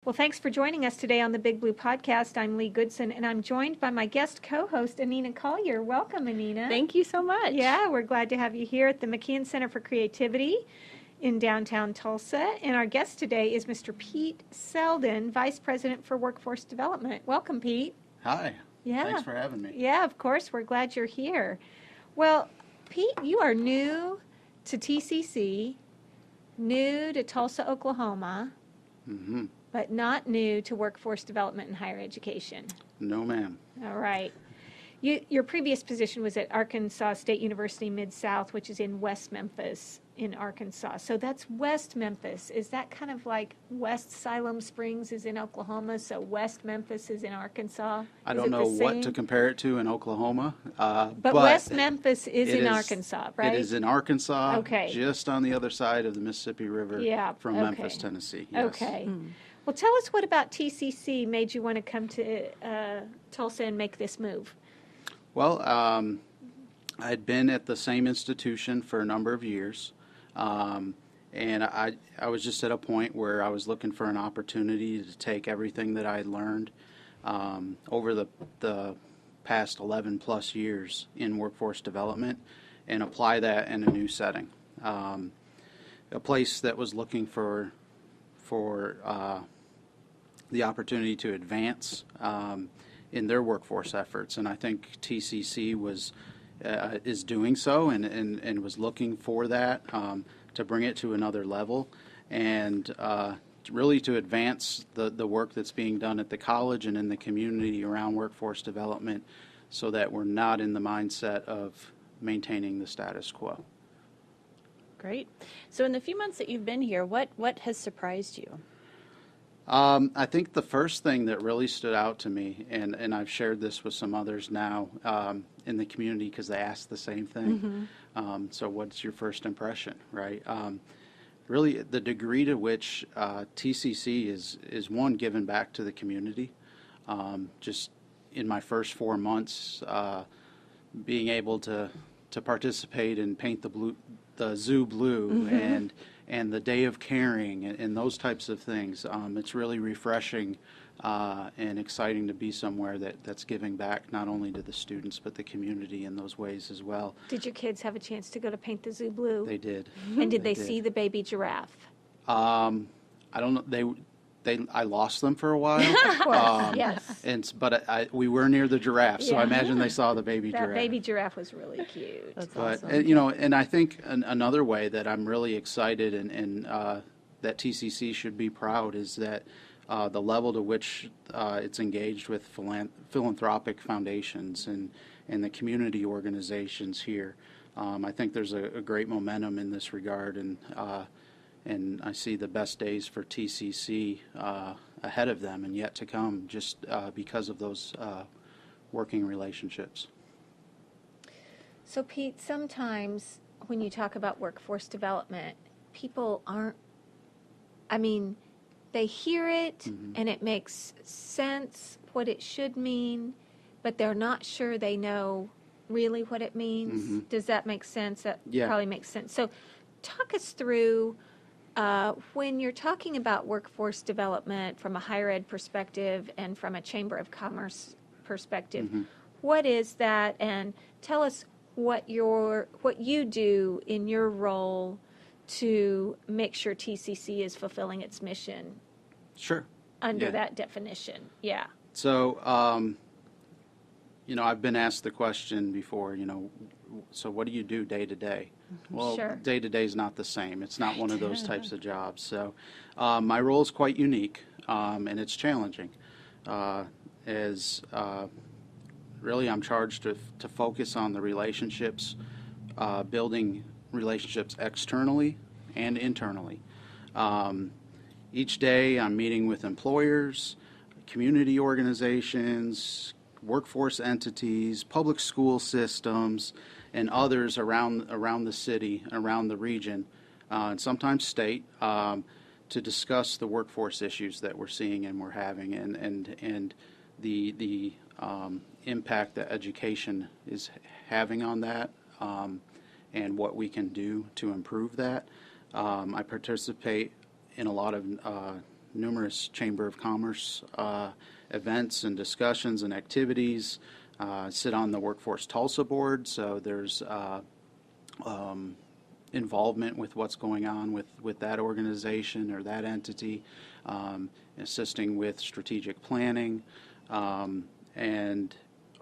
Well, thanks for joining us today on the Big Blue Podcast. I'm Lee Goodson, and I'm joined by my guest co-host, Anina Collier. Welcome, Anina. Thank you so much. Yeah, we're glad to have you here at the McKeon Center for Creativity in downtown Tulsa. And our guest today is Mr. Pete Selden, Vice President for Workforce Development. Welcome, Pete. Hi. Yeah. Thanks for having me. Yeah, of course. We're glad you're here. Well, Pete, you are new to TCC, new to Tulsa, Oklahoma, but not new to workforce development and higher education. No, ma'am. All right. Your previous position was at Arkansas State University Mid-South, which is in West Memphis in Arkansas. So that's West Memphis. Is that kind of like West Siloam Springs is in Oklahoma, so West Memphis is in Arkansas? I don't know what to compare it to in Oklahoma. But West Memphis is in Arkansas, right? It is in Arkansas, okay, just on the other side of the Mississippi River from Memphis, Tennessee. Yes. Okay. Well, tell us what about TCC made you want to come to Tulsa and make this move? Well, I'd been at the same institution for a number of years, and I was just at a point where I was looking for an opportunity to take everything that I had learned over the past 11 plus years in workforce development and apply that in a new setting. A place that was looking for the opportunity to advance in their workforce efforts, and I think TCC is doing so and was looking for that to bring it to another level and really to advance the work that's being done at the college and in the community around workforce development so that we're not in the mindset of maintaining the status quo. Great. So in the few months that you've been here, what has surprised you? I think the first thing that really stood out to me, and I've shared this with some others now in the community because they ask the same thing. So what's your first impression, right? Really, the degree to which TCC is one, given back to the community. Just in my first 4 months, being able to participate and paint the zoo blue and the day of caring and those types of things. It's really refreshing and exciting to be somewhere that's giving back not only to the students but the community in those ways as well. Did your kids have a chance to go to paint the zoo blue? They did. And did they see the baby giraffe? I don't know. I lost them for a while. Of course, yes. But we were near the giraffe, so I imagine they saw the baby giraffe. That baby giraffe was really cute. That's awesome. And I think another way that I'm really excited and that TCC should be proud is that the level to which it's engaged with philanthropic foundations and the community organizations here. I think there's a great momentum in this regard, and I see the best days for TCC ahead of them and yet to come just because of those working relationships. So, Pete, sometimes when you talk about workforce development, people they hear it and it makes sense what it should mean, but they're not sure they know really what it means. Does that make sense? That probably makes sense. So, talk us through when you're talking about workforce development from a higher ed perspective and from a Chamber of Commerce perspective, what is that? And tell us what you do in your role to make sure TCC is fulfilling its mission. Sure. Under that definition, So, I've been asked the question before, so what do you do day to day? Well, day to day is not the same. It's not one of those types of jobs. So my role is quite unique, and it's challenging. Really I'm charged to focus on the relationships, building relationships externally and internally. Each day I'm meeting with employers, community organizations, workforce entities, public school systems, and others around the city, around the region, and sometimes state, to discuss the workforce issues that we're seeing and we're having, and the impact that education is having on that, and what we can do to improve that. I participate in a lot of numerous Chamber of Commerce events and discussions and activities. Sit on the Workforce Tulsa board, so there's involvement with what's going on with that organization or that entity, assisting with strategic planning, and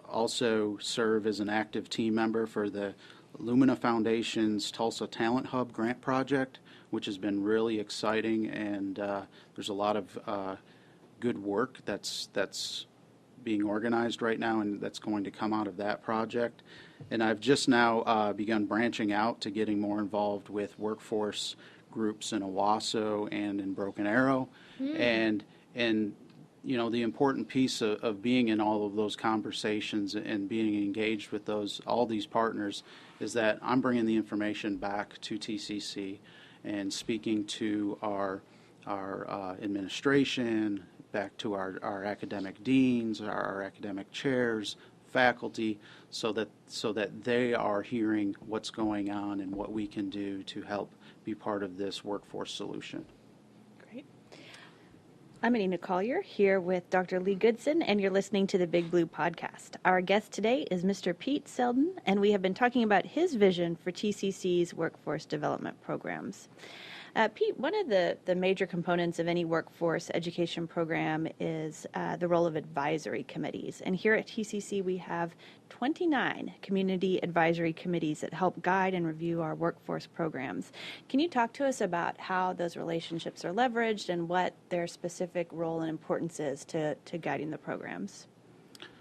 also serve as an active team member for the Lumina Foundation's Tulsa Talent Hub grant project, which has been really exciting, and there's a lot of good work that's being organized right now, and that's going to come out of that project. And I've just now begun branching out to getting more involved with workforce groups in Owasso and in Broken Arrow, and you know, the important piece of being in all of those conversations and being engaged with all these partners is that I'm bringing the information back to TCC and speaking to our administration, back to our academic deans, our academic chairs, faculty, so that they are hearing what's going on and what we can do to help be part of this workforce solution. Great. I'm Anina Collier here with Dr. Lee Goodson, and you're listening to the Big Blue Podcast. Our guest today is Mr. Pete Selden, and we have been talking about his vision for TCC's workforce development programs. Pete, one of the major components of any workforce education program is the role of advisory committees. And here at TCC, we have 29 community advisory committees that help guide and review our workforce programs. Can you talk to us about how those relationships are leveraged and what their specific role and importance is to guiding the programs?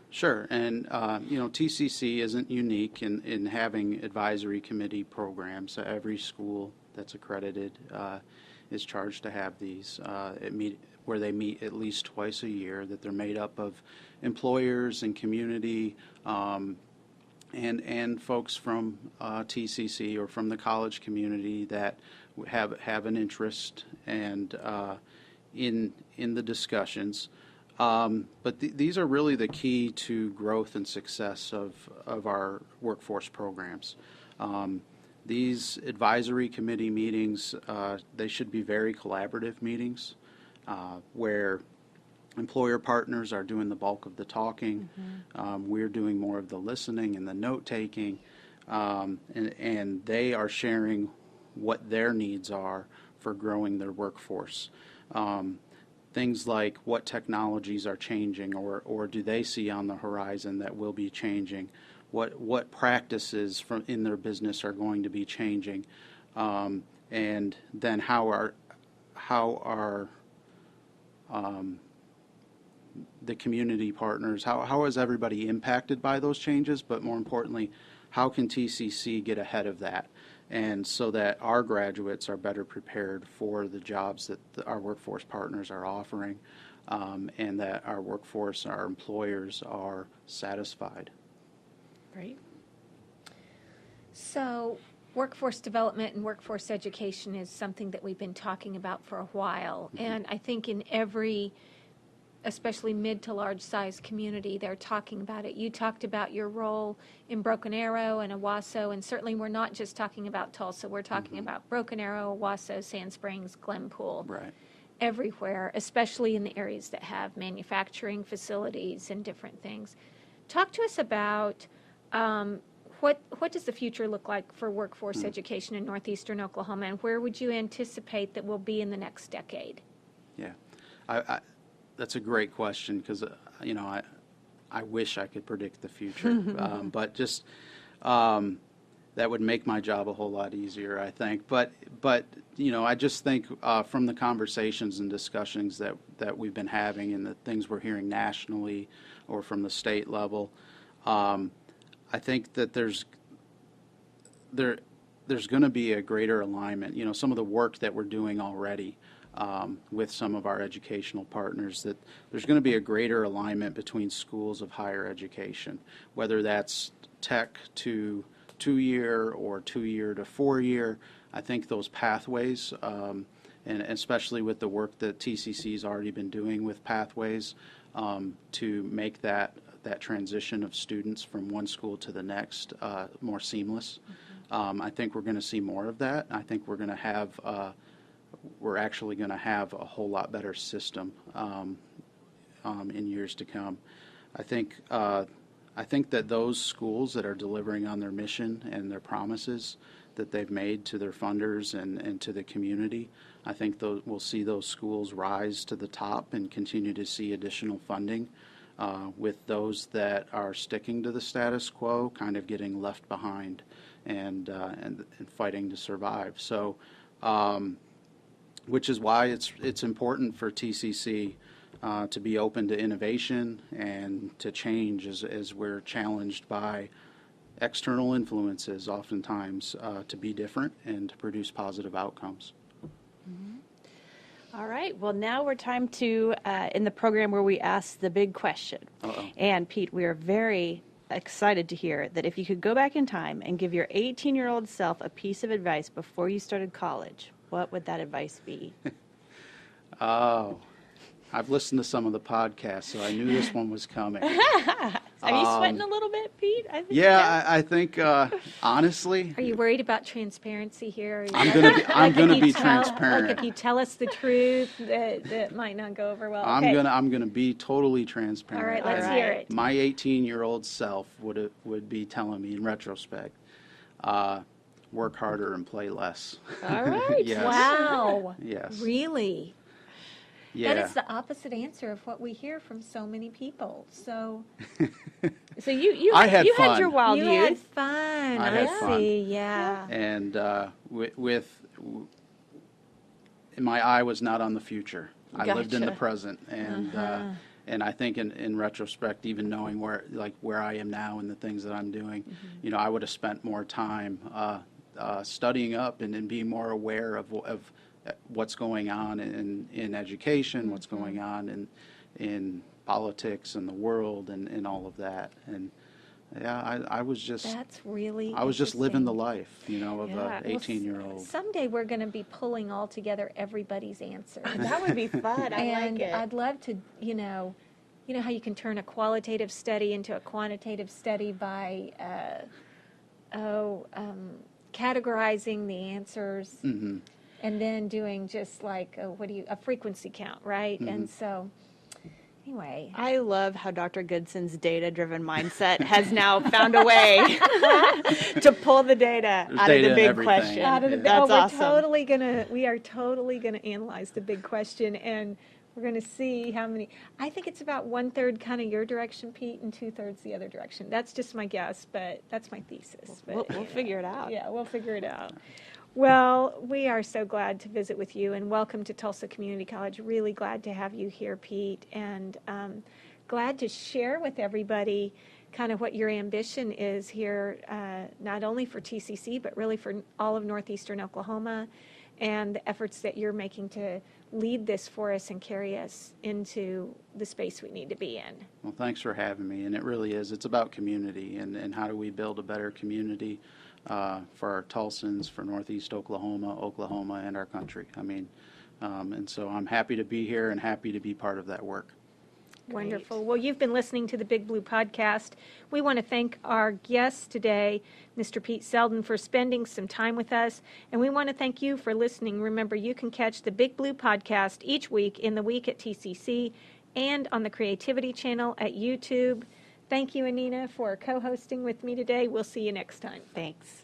Sure, and you know, TCC isn't unique in having advisory committee programs. Every school that's accredited is charged to have these where they meet at least twice a year, that they're made up of employers and community and folks from TCC or from the college community that have an interest and in the discussions. But these are really the key to growth and success of our workforce programs. These advisory committee meetings, they should be very collaborative meetings where employer partners are doing the bulk of the talking. We're doing more of the listening and the note-taking, and they are sharing what their needs are for growing their workforce. Things like what technologies are changing or do they see on the horizon that will be changing. What practices in their business are going to be changing, and then how are the community partners, how is everybody impacted by those changes, but more importantly, how can TCC get ahead of that, and so that our graduates are better prepared for the jobs that our workforce partners are offering, and that our workforce, our employers are satisfied. Great. So workforce development and workforce education is something that we've been talking about for a while. And I think in every, especially mid to large size community, they're talking about it. You talked about your role in Broken Arrow and Owasso, and certainly we're not just talking about Tulsa. We're talking about Broken Arrow, Owasso, Sand Springs, Glenpool. Right. Everywhere, especially in the areas that have manufacturing facilities and different things. Talk to us about what does the future look like for workforce education in northeastern Oklahoma, and where would you anticipate that we'll be in the next decade? Yeah, I that's a great question because you know, I wish I could predict the future, but just that would make my job a whole lot easier, I think. But you know, I just think from the conversations and discussions that we've been having and the things we're hearing nationally or from the state level, I think that there's going to be a greater alignment. You know, some of the work that we're doing already with some of our educational partners, that there's going to be a greater alignment between schools of higher education, whether that's tech to 2-year or 2-year to 4-year. I think those pathways, and especially with the work that TCC's already been doing with pathways to make that transition of students from one school to the next more seamless. I think we're going to see more of that. I think we're going to have we're actually going to have a whole lot better system in years to come. I think that those schools that are delivering on their mission and their promises that they've made to their funders and to the community, I think we'll see those schools rise to the top and continue to see additional funding, with those that are sticking to the status quo kind of getting left behind and fighting to survive. So, which is why it's important for TCC to be open to innovation and to change as we're challenged by external influences oftentimes to be different and to produce positive outcomes. All right. Well, now we're time to in the program where we ask the big question. Uh-oh. And Pete, we are very excited to hear that if you could go back in time and give your 18-year-old self a piece of advice before you started college, what would that advice be? Oh, I've listened to some of the podcasts, so I knew this one was coming. Are you sweating a little bit, Pete? I think, I think honestly, Are you worried about transparency here? Are you I'm gonna be Like transparent. if you tell us the truth, that might not go over well. I'm Okay. gonna be totally transparent. All right, let's hear it. My 18-year-old self would be telling me in retrospect, work harder and play less. All right. Yes. Wow. Yes. Really? Yeah. That is the opposite answer of what we hear from so many people. So So you I had had fun. your wild you youth. had fun. I had fun. See. Yeah. And my eye was not on the future. I lived in the Gotcha. present, and I think in retrospect, even knowing where I am now and the things that I'm doing, I would have spent more time studying up and being more aware of what's going on in education, what's going on in politics and the world and all of that. And yeah, I was just That's really I was just living the interesting. life, of Yeah. a 18-year-old. Someday we're going to be pulling all together everybody's answers. That would be fun. I And like it. I'd love to, how you can turn a qualitative study into a quantitative study by, categorizing the answers Mm-hmm. and then doing just like, a frequency count, right? Mm-hmm. And so, anyway. I love how Dr. Goodson's data-driven mindset has now found a way to pull the data There's out data of the in big everything. question. Out of the That's we're awesome. we are totally gonna analyze the big question, and we're gonna see how many. I think it's about 1/3 kind of your direction, Pete, and 2/3 the other direction. That's just my guess, but that's my thesis. But, We'll figure it out. Yeah, we'll figure it out. Well, we are so glad to visit with you, and welcome to Tulsa Community College. Really glad to have you here, Pete, and glad to share with everybody kind of what your ambition is here, not only for TCC, but really for all of northeastern Oklahoma, and the efforts that you're making to lead this for us and carry us into the space we need to be in. Well, thanks for having me, and it really is. It's about community and how do we build a better community for our Tulsans, for Northeast Oklahoma, and our country. I mean, and so I'm happy to be here and happy to be part of that work. Wonderful. Well, you've been listening to the Big Blue Podcast. We want to thank our guest today, Mr. Pete Selden, for spending some time with us. And we want to thank you for listening. Remember, you can catch the Big Blue Podcast each week in the week at TCC and on the Creativity Channel at YouTube. Thank you, Anina, for co-hosting with me today. We'll see you next time. Thanks.